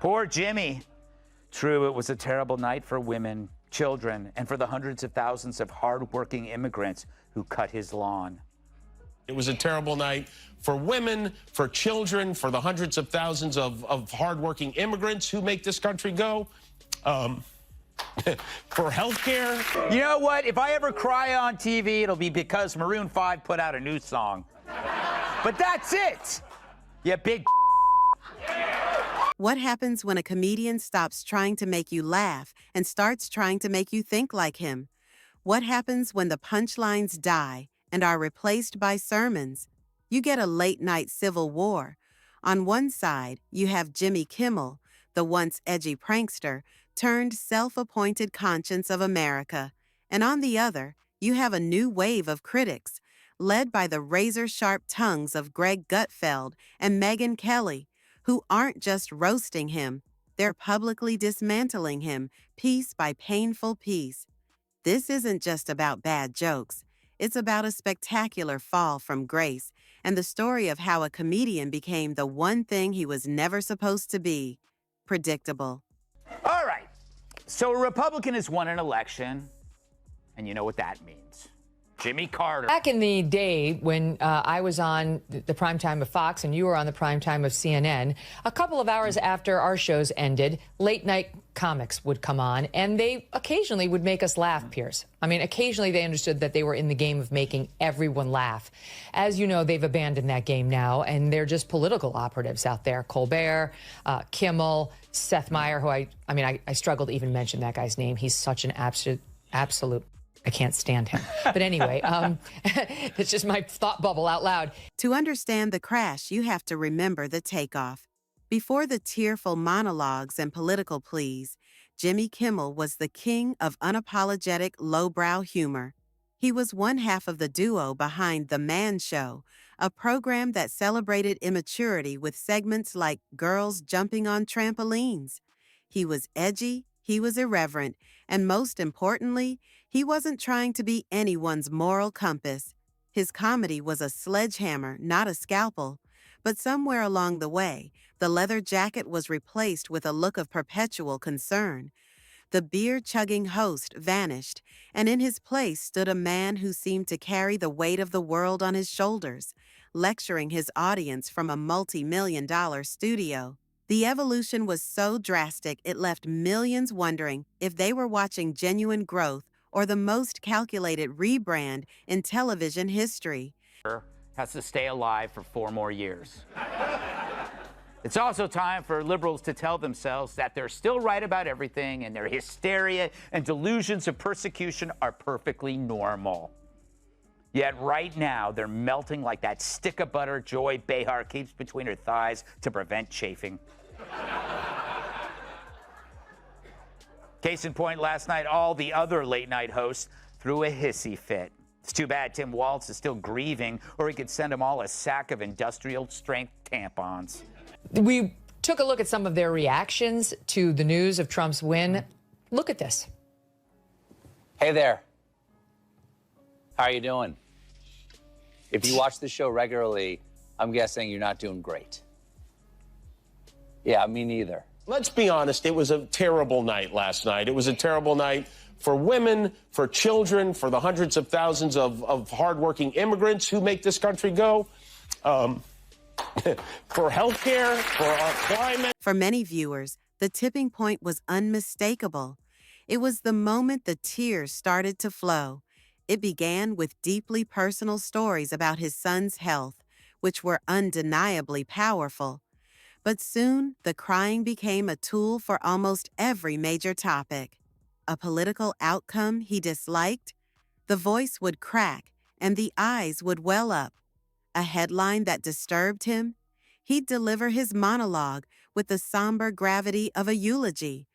Poor Jimmy. True, it was a terrible night for women, children, and for the hundreds of thousands of hardworking immigrants who cut his lawn. It was a terrible night for women, for children, for the hundreds of thousands of hardworking immigrants who make this country go. For healthcare. You know what? If I ever cry on TV, it'll be because Maroon 5 put out a new song. But that's it. You big. What happens when a comedian stops trying to make you laugh and starts trying to make you think like him? What happens when the punchlines die and are replaced by sermons? You get a late-night civil war. On one side, you have Jimmy Kimmel, the once edgy prankster, turned self-appointed conscience of America. And on the other, you have a new wave of critics, led by the razor-sharp tongues of Gutfeld Megyn Kelly, who aren't just roasting him, they're publicly dismantling him piece by painful piece. This isn't just about bad jokes. It's about a spectacular fall from grace and the story of how a comedian became the one thing he was never supposed to be: predictable. All right. So a Republican has won an election, and you know what that means. Jimmy Carter. Back in the day when I was on the prime time of Fox and you were on the prime time of CNN, a couple of hours after our shows ended, late night comics would come on, and they occasionally would make us laugh, Piers. I mean, occasionally they understood that they were in the game of making everyone laugh. As you know, they've abandoned that game now, and they're just political operatives out there. Colbert, Kimmel, Seth Meyers, who I struggle to even mention that guy's name. He's such an absolute I can't stand him. But anyway, it's just my thought bubble out loud. To understand the crash, you have to remember the takeoff. Before the tearful monologues and political pleas, Jimmy Kimmel was the king of unapologetic lowbrow humor. He was one half of the duo behind The Man Show, a program that celebrated immaturity with segments like girls jumping on trampolines. He was edgy, he was irreverent, and most importantly, he wasn't trying to be anyone's moral compass. His comedy was a sledgehammer, not a scalpel. But somewhere along the way, the leather jacket was replaced with a look of perpetual concern. The beer-chugging host vanished, and in his place stood a man who seemed to carry the weight of the world on his shoulders, lecturing his audience from a multi-million-dollar studio. The evolution was so drastic it left millions wondering if they were watching genuine growth or the most calculated rebrand in television history. Has to stay alive for 4 more years. It's also time for liberals to tell themselves that they're still right about everything and their hysteria and delusions of persecution are perfectly normal. Yet right now, they're melting like that stick of butter Joy Behar keeps between her thighs to prevent chafing. Case in point, last night, all the other late-night hosts threw a hissy fit. It's too bad Tim Walz is still grieving, or he could send them all a sack of industrial-strength tampons. We took a look at some of their reactions to the news of Trump's win. Look at this. Hey there. How are you doing? If you watch the show regularly, I'm guessing you're not doing great. Yeah, me neither. Let's be honest, it was a terrible night last night. It was a terrible night for women, for children, for the hundreds of thousands of hardworking immigrants who make this country go, for healthcare, for our climate. For many viewers, the tipping point was unmistakable. It was the moment the tears started to flow. It began with deeply personal stories about his son's health, which were undeniably powerful. But soon, the crying became a tool for almost every major topic. A political outcome he disliked, the voice would crack and the eyes would well up. A headline that disturbed him, he'd deliver his monologue with the somber gravity of a eulogy.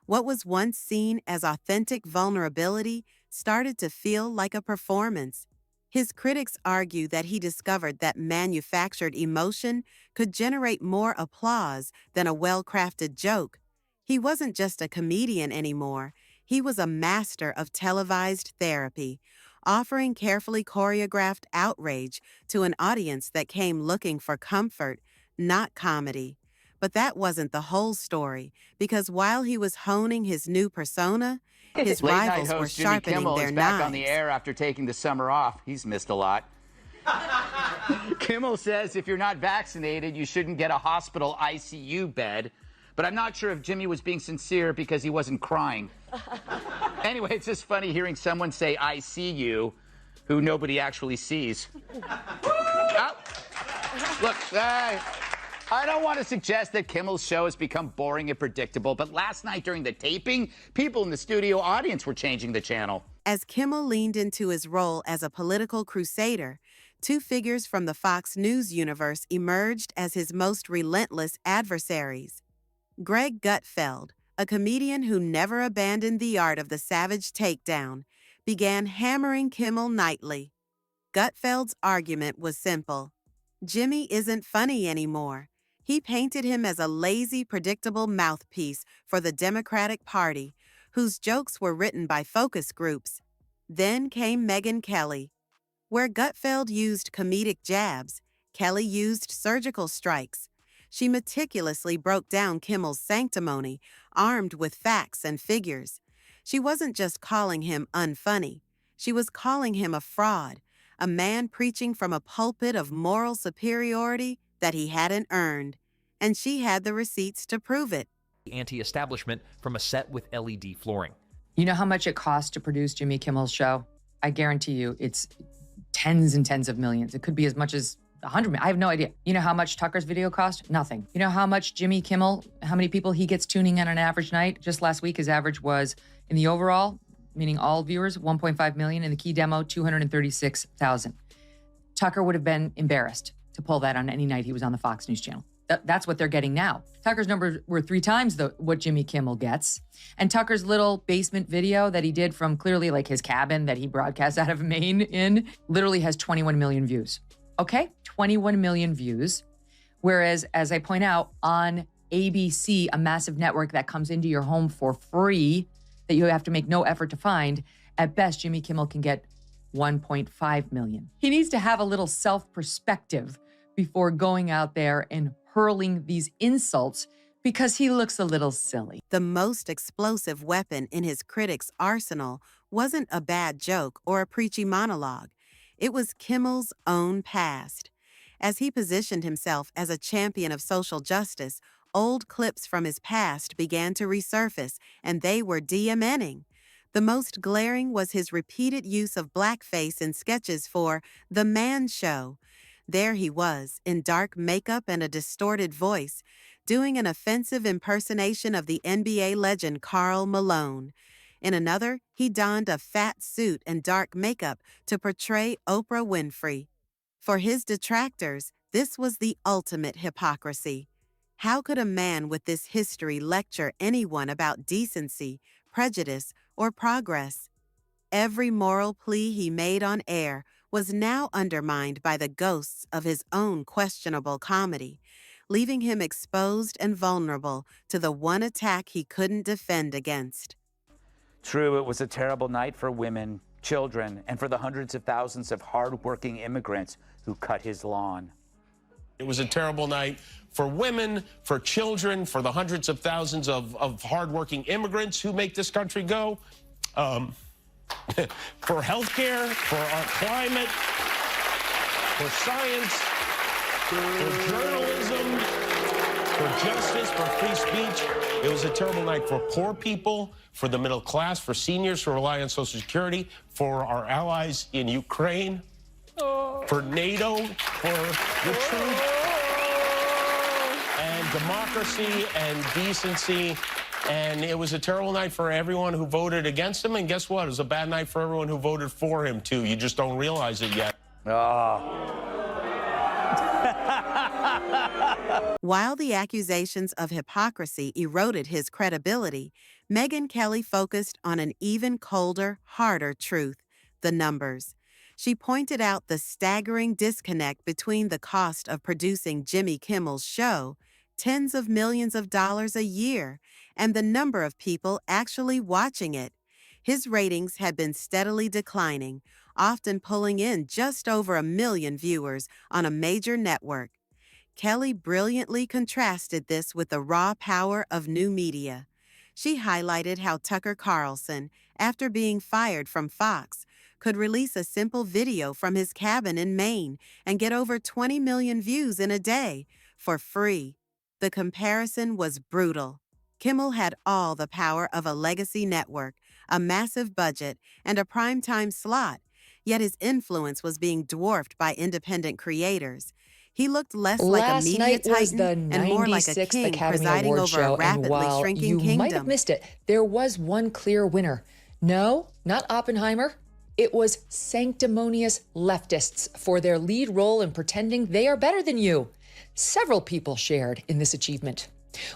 What was once seen as authentic vulnerability started to feel like a performance. His critics argue that he discovered that manufactured emotion could generate more applause than a well-crafted joke. He wasn't just a comedian anymore. He was a master of televised therapy, offering carefully choreographed outrage to an audience that came looking for comfort, not comedy. But that wasn't the whole story, because while he was honing his new persona, his Late night rivals were host Jimmy sharpening Kimmel their is back knives. on the air after taking the summer off. He's missed a lot. Kimmel says if you're not vaccinated, you shouldn't get a hospital ICU bed. But I'm not sure if Jimmy was being sincere because he wasn't crying. Anyway, it's just funny hearing someone say, "I see you," who nobody actually sees. Look, I don't want to suggest that Kimmel's show has become boring and predictable, but last night during the taping, people in the studio audience were changing the channel. As Kimmel leaned into his role as a political crusader, two figures from the Fox News universe emerged as his most relentless adversaries. Greg Gutfeld, a comedian who never abandoned the art of the savage takedown, began hammering Kimmel nightly. Gutfeld's argument was simple. Jimmy isn't funny anymore. He painted him as a lazy, predictable mouthpiece for the Democratic Party, whose jokes were written by focus groups. Then came Megyn Kelly. Where Gutfeld used comedic jabs, Kelly used surgical strikes. She meticulously broke down Kimmel's sanctimony, armed with facts and figures. She wasn't just calling him unfunny. She was calling him a fraud, a man preaching from a pulpit of moral superiority that he hadn't earned. And she had the receipts to prove it. Anti-establishment from a set with LED flooring. You know how much it costs to produce Jimmy Kimmel's show? I guarantee you it's tens and tens of millions. It could be as much as 100 million. I have no idea. You know how much Tucker's video cost? Nothing. You know how much Jimmy Kimmel, how many people he gets tuning in on an average night? Just last week, his average was, in the overall, meaning all viewers, 1.5 million. In the key demo, 236,000. Tucker would have been embarrassed to pull that on any night he was on the Fox News channel. That's what they're getting now. Tucker's numbers were 3 times what Jimmy Kimmel gets. And Tucker's little basement video that he did from clearly like his cabin that he broadcasts out of Maine in literally has 21 million views. Okay? 21 million views. Whereas, as I point out, on ABC, a massive network that comes into your home for free, that you have to make no effort to find, at best, Jimmy Kimmel can get 1.5 million. He needs to have a little self-perspective before going out there and hurling these insults because he looks a little silly. The most explosive weapon in his critics' arsenal wasn't a bad joke or a preachy monologue. It was Kimmel's own past. As he positioned himself as a champion of social justice, old clips from his past began to resurface, and they were DMNing. The most glaring was his repeated use of blackface in sketches for The Man Show. There he was, in dark makeup and a distorted voice, doing an offensive impersonation of the NBA legend Karl Malone. In another, he donned a fat suit and dark makeup to portray Oprah Winfrey. For his detractors, this was the ultimate hypocrisy. How could a man with this history lecture anyone about decency, prejudice, or progress? Every moral plea he made on air was now undermined by the ghosts of his own questionable comedy, leaving him exposed and vulnerable to the one attack he couldn't defend against. True, it was a terrible night for women, children, and for the hundreds of thousands of hard-working immigrants who cut his lawn. It was a terrible night for women, for children, for the hundreds of thousands of hardworking immigrants who make this country go. For healthcare, for our climate, for science, for journalism, for justice, for free speech. It was a terrible night for poor people, for the middle class, for seniors who rely on Social Security, for our allies in Ukraine, for NATO, for the truth and democracy and decency. And it was a terrible night for everyone who voted against him. And guess what? It was a bad night for everyone who voted for him, too. You just don't realize it yet. While the accusations of hypocrisy eroded his credibility, Megyn Kelly focused on an even colder, harder truth: the numbers. She pointed out the staggering disconnect between the cost of producing Jimmy Kimmel's show, tens of millions of dollars a year, and the number of people actually watching it. His ratings had been steadily declining, often pulling in just over 1 million viewers on a major network. Kelly brilliantly contrasted this with the raw power of new media. She highlighted how Tucker Carlson, after being fired from Fox, could release a simple video from his cabin in Maine and get over 20 million views in a day for free. The comparison was brutal. Kimmel had all the power of a legacy network, a massive budget, and a primetime slot, yet his influence was being dwarfed by independent creators. He looked less like a media titan and more like a king presiding over a rapidly shrinking kingdom. You might have missed it. There was one clear winner. No, not Oppenheimer. It was sanctimonious leftists for their lead role in pretending they are better than you. Several people shared in this achievement.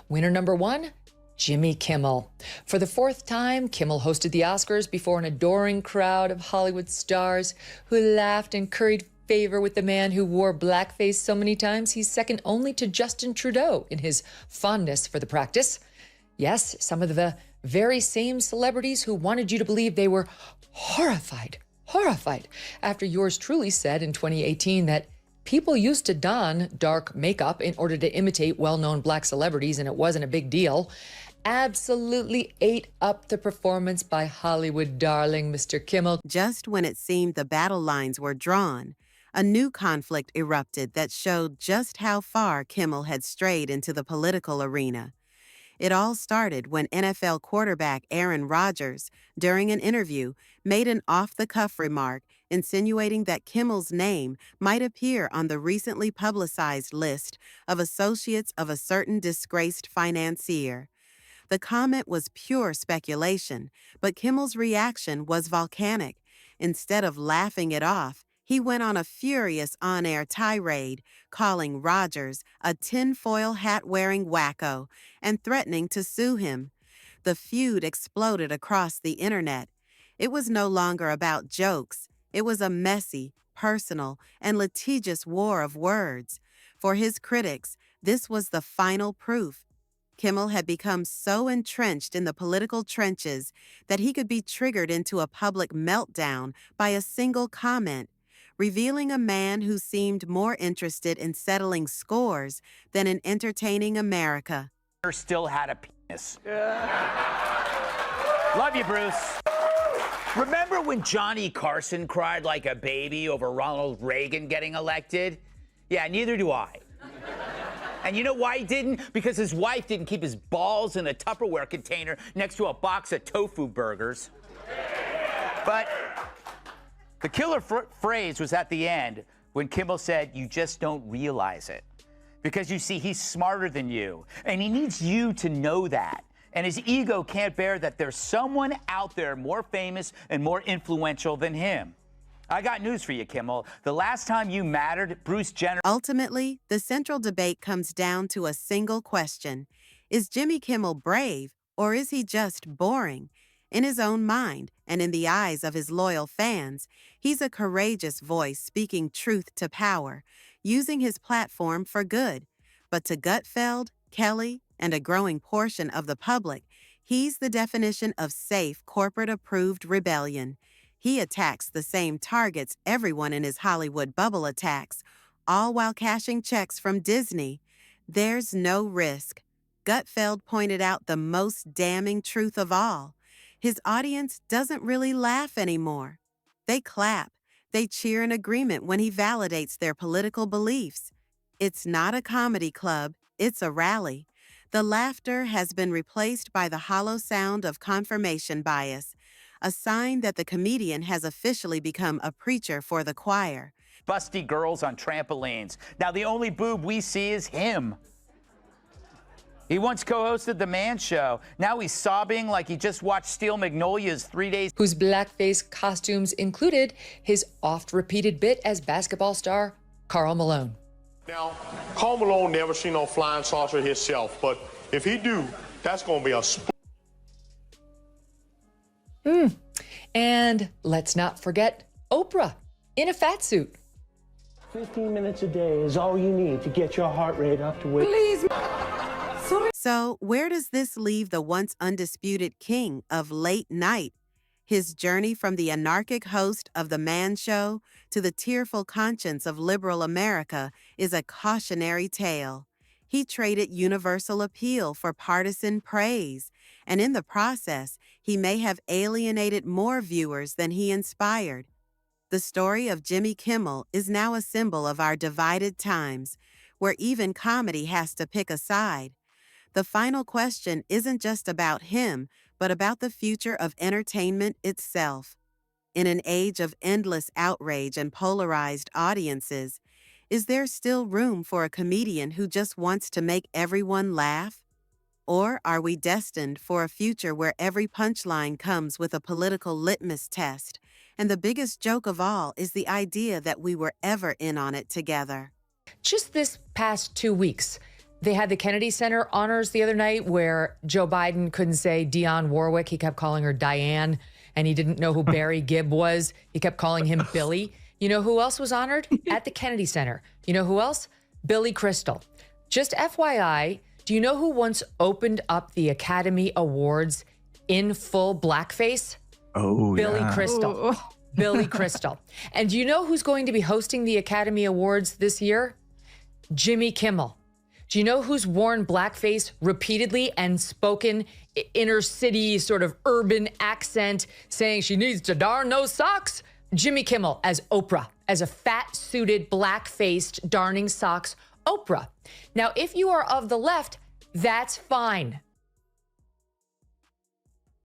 Winner number one, Jimmy Kimmel. For the fourth time, Kimmel hosted the Oscars before an adoring crowd of Hollywood stars who laughed and curried favor with the man who wore blackface so many times he's second only to Justin Trudeau in his fondness for the practice. Yes, some of the very same celebrities who wanted you to believe they were horrified after yours truly said in 2018 that people used to don dark makeup in order to imitate well-known black celebrities and it wasn't a big deal. Absolutely ate up the performance by Hollywood darling Mr. Kimmel. Just when it seemed the battle lines were drawn, a new conflict erupted that showed just how far Kimmel had strayed into the political arena. It all started when NFL quarterback Aaron Rodgers, during an interview, made an off-the-cuff remark insinuating that Kimmel's name might appear on the recently publicized list of associates of a certain disgraced financier. The comment was pure speculation, but Kimmel's reaction was volcanic. Instead of laughing it off, he went on a furious on-air tirade, calling Rodgers a tinfoil hat-wearing wacko and threatening to sue him. The feud exploded across the internet. It was no longer about jokes. It was a messy, personal, and litigious war of words. For his critics, this was the final proof. Kimmel had become so entrenched in the political trenches that he could be triggered into a public meltdown by a single comment, revealing a man who seemed more interested in settling scores than in entertaining America. Still had a penis. Love you, Bruce. Remember when Johnny Carson cried like a baby over Ronald Reagan getting elected? Yeah, neither do I. And you know why he didn't? Because his wife didn't keep his balls in a Tupperware container next to a box of tofu burgers. But the killer phrase was at the end when Kimmel said, "You just don't realize it." Because you see, he's smarter than you, and he needs you to know that. And his ego can't bear that there's someone out there more famous and more influential than him. I got news for you, Kimmel. The last time you mattered, Bruce Jenner... Ultimately, the central debate comes down to a single question. Is Jimmy Kimmel brave, or is he just boring? In his own mind, and in the eyes of his loyal fans, he's a courageous voice speaking truth to power, using his platform for good. But to Gutfeld, Kelly, and a growing portion of the public, he's the definition of safe, corporate-approved rebellion. He attacks the same targets everyone in his Hollywood bubble attacks, all while cashing checks from Disney. There's no risk. Gutfeld pointed out the most damning truth of all. His audience doesn't really laugh anymore. They clap. They cheer in agreement when he validates their political beliefs. It's not a comedy club, it's a rally. The laughter has been replaced by the hollow sound of confirmation bias, a sign that the comedian has officially become a preacher for the choir. Busty girls on trampolines. Now the only boob we see is him. He once co-hosted The Man Show. Now he's sobbing like he just watched Steel Magnolia's 3 days. Whose blackface costumes included his oft-repeated bit as basketball star Karl Malone. Now, Karl Malone never seen no flying saucer himself, but if he do, that's gonna be a And let's not forget Oprah in a fat suit. 15 minutes a day is all you need to get your heart rate up to where... Please. So, where does this leave the once undisputed king of late night? His journey from the anarchic host of The Man Show to the tearful conscience of liberal America is a cautionary tale. He traded universal appeal for partisan praise, and in the process, he may have alienated more viewers than he inspired. The story of Jimmy Kimmel is now a symbol of our divided times, where even comedy has to pick a side. The final question isn't just about him, but about the future of entertainment itself. In an age of endless outrage and polarized audiences, is there still room for a comedian who just wants to make everyone laugh? Or are we destined for a future where every punchline comes with a political litmus test, and the biggest joke of all is the idea that we were ever in on it together? Just this past 2 weeks, they had the Kennedy Center honors the other night where Joe Biden couldn't say Dionne Warwick. He kept calling her Diane, and he didn't know who Barry Gibb was. He kept calling him Billy. You know who else was honored at the Kennedy Center? You know who else? Billy Crystal. Just FYI, do you know who once opened up the Academy Awards in full blackface? Oh, Billy yeah. Crystal. Ooh. Billy Crystal. And do you know who's going to be hosting the Academy Awards this year? Jimmy Kimmel. Do you know who's worn blackface repeatedly and spoken inner city sort of urban accent saying she needs to darn those socks? Jimmy Kimmel as Oprah, as a fat-suited, black-faced, darning socks Oprah. Now, if you are of the left, that's fine.